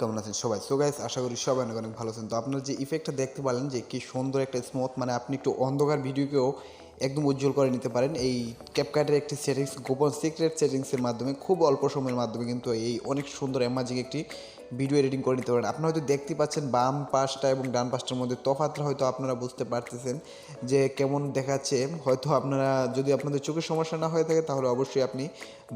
কেমন আছেন সবাই? সো গাইস, আশা করি সবাই অনেক অনেক ভালো আছেন। তো আপনারা যে ইফেক্টটা দেখতে পারলেন যে কি সুন্দর একটা স্মুথ, মানে আপনি একটু অন্ধকার ভিডিওকেও একদম উজ্জ্বল করে নিতে পারেন এই ক্যাপকাটের একটি সেটিংস, গোপন সিক্রেট সেটিংসের মাধ্যমে খুব অল্প সময়ের মাধ্যমে কিন্তু এই অনেক সুন্দর অ্যামাজিং একটি ভিডিও এডিটিং করে নিতে পারেন। আপনারা হয়তো দেখতে পাচ্ছেন বাম পাশটা এবং ডান পাশটার মধ্যে তফাৎটা হয়তো আপনারা বুঝতে পারতেছেন যে কেমন দেখাচ্ছে। হয়তো আপনারা যদি আপনাদের চোখের সমস্যা না হয়ে থাকে তাহলে অবশ্যই আপনি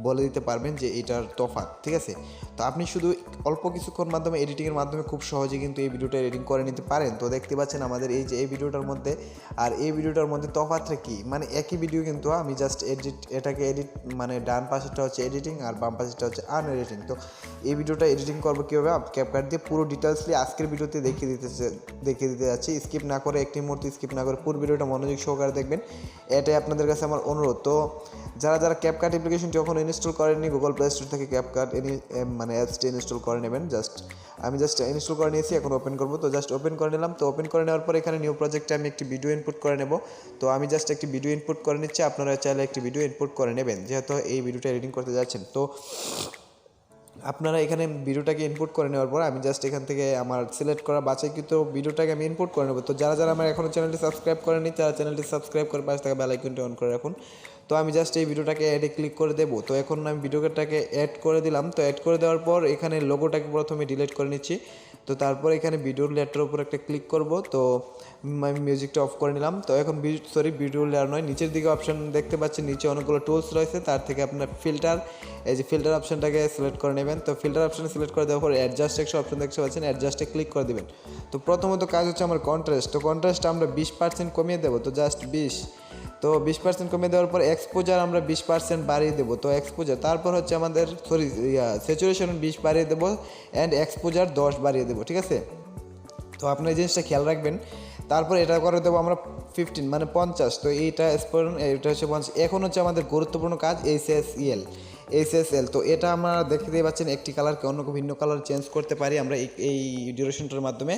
বলে দিতে পারবেন যে এটার তফাৎ, ঠিক আছে? তো আপনি শুধু অল্প কিছুক্ষণ মাধ্যমে এডিটিংয়ের মাধ্যমে খুব সহজে কিন্তু এই ভিডিওটা এডিটিং করে নিতে পারেন। তো দেখতে পাচ্ছেন আমাদের এই যে এই ভিডিওটার মধ্যে আর এই ভিডিওটার মধ্যে তফাৎটা কি, মানে একই ভিডিও কিন্তু আমি জাস্ট এটাকে এডিট, মানে ডান পাশেরটা হচ্ছে এডিটিং আর বাম পাশেরটা হচ্ছে আনএডিটিং। তো এই ভিডিওটা এডিটিং করবো কীভাবে ক্যাপকাট দিয়ে পুরো ডিটেলসলি আজকের ভিডিওতে দেখিয়ে দিতে যাচ্ছি। স্কিপ না করে, একটি মুহূর্তে স্কিপ না করে পুরো ভিডিওটা মনোযোগ সহকারে দেখবেন, এটাই আপনাদের কাছে আমার অনুরোধ। তো যারা ক্যাপকাট অ্যাপ্লিকেশনটি যখন ইনস্টল করেননি গুগল প্লে স্টোর থেকে ক্যাপকাট মানে অ্যাপসটি ইনস্টল করে নেবেন। আমি জাস্ট ইনস্টল করে নিয়েছি, এখন ওপেন করবো। তো জাস্ট ওপেন করে নিলাম। তো ওপেন করে নেওয়ার পর এখানে নিউ প্রজেক্টে আমি একটি ভিডিও ইনপুট করে নেব। তো আমি জাস্ট একটি ভিডিও ইনপুট করে নিচ্ছি, আপনারা চাইলে একটি ভিডিও ইনপুট করে নেবেন যেহেতু এই ভিডিওটা এডিটিং করতে যাচ্ছেন। তো আপনারা এখানে ভিডিওটাকে ইনপুট করে নেওয়ার পর আমি জাস্ট এখান থেকে আমার সিলেক্ট করা বাছাইকৃত ভিডিওটাকে আমি ইনপুট করে নেব। তো যারা আমার এখনও চ্যানেলটি সাবস্ক্রাইব করেনি তারা চ্যানেলটি সাবস্ক্রাইব করে পাশে থাকা বেল আইকনটি অন করে রাখুন। তো আমি জাস্ট এই ভিডিওটাকে অ্যাডে ক্লিক করে দেবো। তো এখন আমি ভিডিওটাকে অ্যাড করে দিলাম। তো অ্যাড করে দেওয়ার পর এখানে লোগোটাকে প্রথমে ডিলিট করে নিচ্ছি। তো তারপর এখানে ভিডিওর লেয়ারটার উপর একটা ক্লিক করব। তো আমি মিউজিকটা অফ করে নিলাম। তো এখন ভিডিও লেয়ার নয়, নিচের দিকে অপশন দেখতে পাচ্ছেন, নিচে অনেকগুলো টুলস রয়েছে, তার থেকে আপনার ফিল্টার, এই যে ফিল্টার অপশনটাকে সিলেক্ট করে নেবেন। তো ফিল্টার অপশনে সিলেক্ট করে দেওয়ার পর অ্যাডজাস্ট একটা অপশন দেখতে পাচ্ছেন, অ্যাডজাস্টে ক্লিক করে দেবেন। তো প্রথমত কাজ হচ্ছে আমার কন্ট্রাস্ট। তো কন্ট্রাস্টটা আমরা 20% কমিয়ে দেবো, তো জাস্ট 20। তো 20% কমিয়ে দেওয়ার পর এক্সপোজার আমরা 20% বাড়িয়ে দেবো। তো এক্সপোজার তারপর হচ্ছে আমাদের স্যাচুরেশন 20 বাড়িয়ে দেবো অ্যান্ড এক্সপোজার 10 বাড়িয়ে দেবো, ঠিক আছে? তো আপনি এই জিনিসটা খেয়াল রাখবেন। তারপর এটা করে দেবো আমরা 15 মানে 50। তো এটা হচ্ছে 50। এখন হচ্ছে আমাদের গুরুত্বপূর্ণ কাজ এইচএসএল। তো এটা আমরা দেখতেই পাচ্ছেন একটি কালারকে অন্য ভিন্ন কালার চেঞ্জ করতে পারি আমরা এই ডিউরেশনটার মাধ্যমে।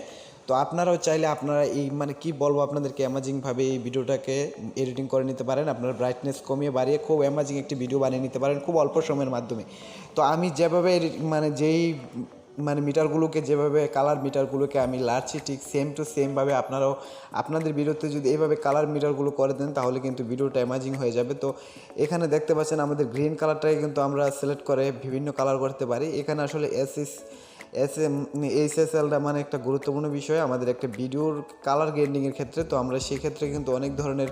তো আপনারাও চাইলে আপনারা এই, মানে কি বলবো আপনাদেরকে, অ্যামাজিংভাবে এই ভিডিওটাকে এডিটিং করে নিতে পারেন। আপনারা ব্রাইটনেস কমিয়ে বাড়িয়ে খুব অ্যামাজিং একটি ভিডিও বানিয়ে নিতে পারেন খুব অল্প সময়ের মাধ্যমে। তো আমি যেভাবে মানে মিটারগুলোকে, যেভাবে কালার মিটারগুলোকে আমি লাড়ছি, ঠিক সেম টু সেমভাবে আপনারাও আপনাদের ভিডিওতে যদি এইভাবে কালার মিটারগুলো করে দেন তাহলে কিন্তু ভিডিওটা অ্যামাজিং হয়ে যাবে। তো এখানে দেখতে পাচ্ছেন আমাদের গ্রিন কালারটাকে কিন্তু আমরা সিলেক্ট করে বিভিন্ন কালার করতে পারি। এখানে আসলে এইচএসএলটা মানে একটা গুরুত্বপূর্ণ বিষয় আমাদের একটা ভিডিওর কালার গ্রেডিংয়ের ক্ষেত্রে। তো আমরা সেক্ষেত্রে কিন্তু অনেক ধরনের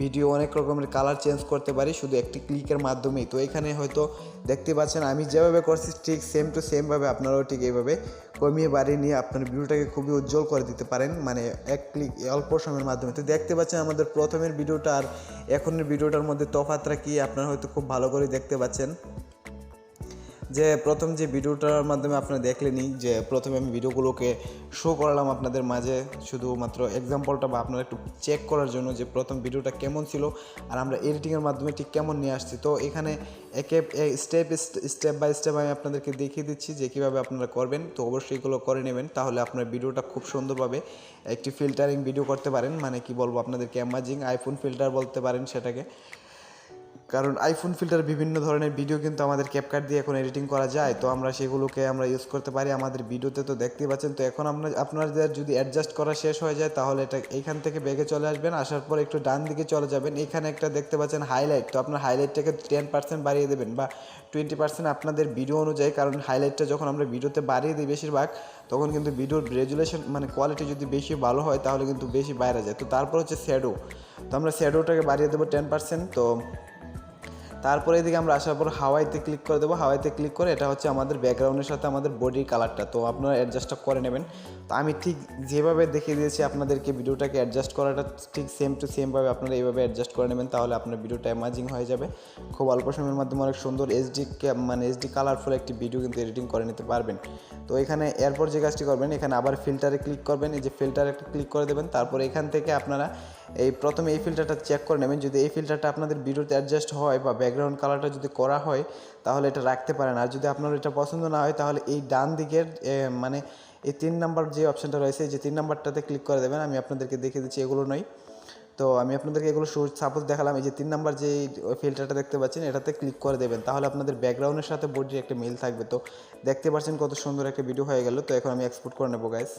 ভিডিও, অনেক রকমের কালার চেঞ্জ করতে পারি শুধু একটি ক্লিকের মাধ্যমেই। তো এখানে হয়তো দেখতে পাচ্ছেন আমি যেভাবে করছি ঠিক সেম টু সেমভাবে আপনারাও ঠিক এইভাবে কমিয়ে বাড়িয়ে নিয়ে আপনার ভিডিওটাকে খুবই উজ্জ্বল করে দিতে পারেন, মানে এক ক্লিক অল্প সময়ের মাধ্যমে। তো দেখতে পাচ্ছেন আমাদের প্রথমের ভিডিওটা আর এখনের ভিডিওটার মধ্যে তফাৎটা কি আপনারা হয়তো খুব ভালো করে দেখতে পাচ্ছেন। যে প্রথম যে ভিডিওটার মাধ্যমে আপনারা দেখলেনই যে প্রথমে আমি ভিডিওগুলোকে শো করলাম আপনাদের মাঝে শুধুমাত্র এক্সাম্পলটা বা আপনারা একটু চেক করার জন্য যে প্রথম ভিডিওটা কেমন ছিল আর আমরা এডিটিংয়ের মাধ্যমে ঠিক কেমন নিয়ে আসছি। তো এখানে স্টেপ বাই স্টেপ আমি আপনাদেরকে দেখিয়ে দিচ্ছি যে কীভাবে আপনারা করবেন। তো অবশ্যই এগুলো করে নেবেন, তাহলে আপনার ভিডিওটা খুব সুন্দরভাবে একটি ফিল্টারিং ভিডিও করতে পারেন। মানে কি বলবো আপনাদেরকে, অ্যামাজিং আইফোন ফিল্টার বলতে পারেন সেটাকে, কারণ আইফোন ফিল্টার বিভিন্ন ধরনের ভিডিও কিন্তু আমাদের ক্যাপকাট দিয়ে এখন এডিটিং করা যায়। তো আমরা সেগুলোকে আমরা ইউজ করতে পারি আমাদের ভিডিওতে। তো দেখতেই পাচ্ছেন। তো এখন আপনাদের যদি অ্যাডজাস্ট করা শেষ হয়ে যায় তাহলে এটা এইখান থেকে ব্যাগে চলে আসবেন, আসার পর একটু ডান দিকে চলে যাবেন। এখানে একটা দেখতে পাচ্ছেন হাইলাইট। তো আপনার হাইলাইটটাকে 10% বাড়িয়ে দেবেন বা 20% আপনাদের ভিডিও অনুযায়ী, কারণ হাইলাইটটা যখন আমরা ভিডিওতে বাড়িয়ে দিই বেশিরভাগ, তখন কিন্তু ভিডিওর রেজুলেশন মানে কোয়ালিটি যদি বেশি ভালো হয় তাহলে কিন্তু বেশি বাইরে যায়। তো তারপর হচ্ছে শ্যাডো। তো আমরা শ্যাডোটাকে বাড়িয়ে দেবো 10%। তো তারপরে এদিকে আমরা আসার পর হাওয়াইতে ক্লিক করে দেবো। হাওয়াইতে ক্লিক করে এটা হচ্ছে আমাদের ব্যাকগ্রাউন্ডের সাথে আমাদের বডির কালারটা। তো আপনারা অ্যাডজাস্টটা করে নেবেন। তো আমি ঠিক যেভাবে দেখিয়ে দিয়েছি আপনাদেরকে ভিডিওটাকে অ্যাডজাস্ট করাটা ঠিক সেম টু সেমভাবে আপনারা এইভাবে অ্যাডজাস্ট করে নেবেন, তাহলে আপনার ভিডিওটা অ্যামাজিং হয়ে যাবে। খুব অল্প সময়ের মাধ্যমে অনেক সুন্দর এইচডি কালারফুল একটি ভিডিও কিন্তু এডিটিং করে নিতে পারবেন। তো এখানে এরপর যে কাজটি করবেন, এখানে আবার ফিল্টারে ক্লিক করবেন, এই যে ফিল্টারে একটা ক্লিক করে দেবেন। তারপর এখান থেকে আপনারা প্রথমে এই ফিল্টারটা চেক করে নেবেন। যদি এই ফিল্টারটা আপনাদের ভিডিওতে অ্যাডজাস্ট হয় বা ব্যাকগ্রাউন্ড কালারটা যদি করা হয় তাহলে এটা রাখতে পারেন। আর যদি আপনার এটা পছন্দ না হয় তাহলে এই ডান দিকের মানে এই 3 নাম্বার যে অপশানটা রয়েছে, এই যে 3 নাম্বারটাতে ক্লিক করে দেবেন। আমি আপনাদেরকে দেখিয়ে দিচ্ছি, এগুলো নয়। তো আমি আপনাদেরকে এগুলো সাপোজ দেখালাম। এই যে 3 নাম্বার যে ফিল্টারটা দেখতে পাচ্ছেন এটাতে ক্লিক করে দেবেন, তাহলে আপনাদের ব্যাকগ্রাউন্ডের সাথে বডির একটা মিল থাকবে। তো দেখতে পাচ্ছেন কত সুন্দর একটা ভিডিও হয়ে গেল। তো এখন আমি এক্সপোর্ট করে নেবো গাইস।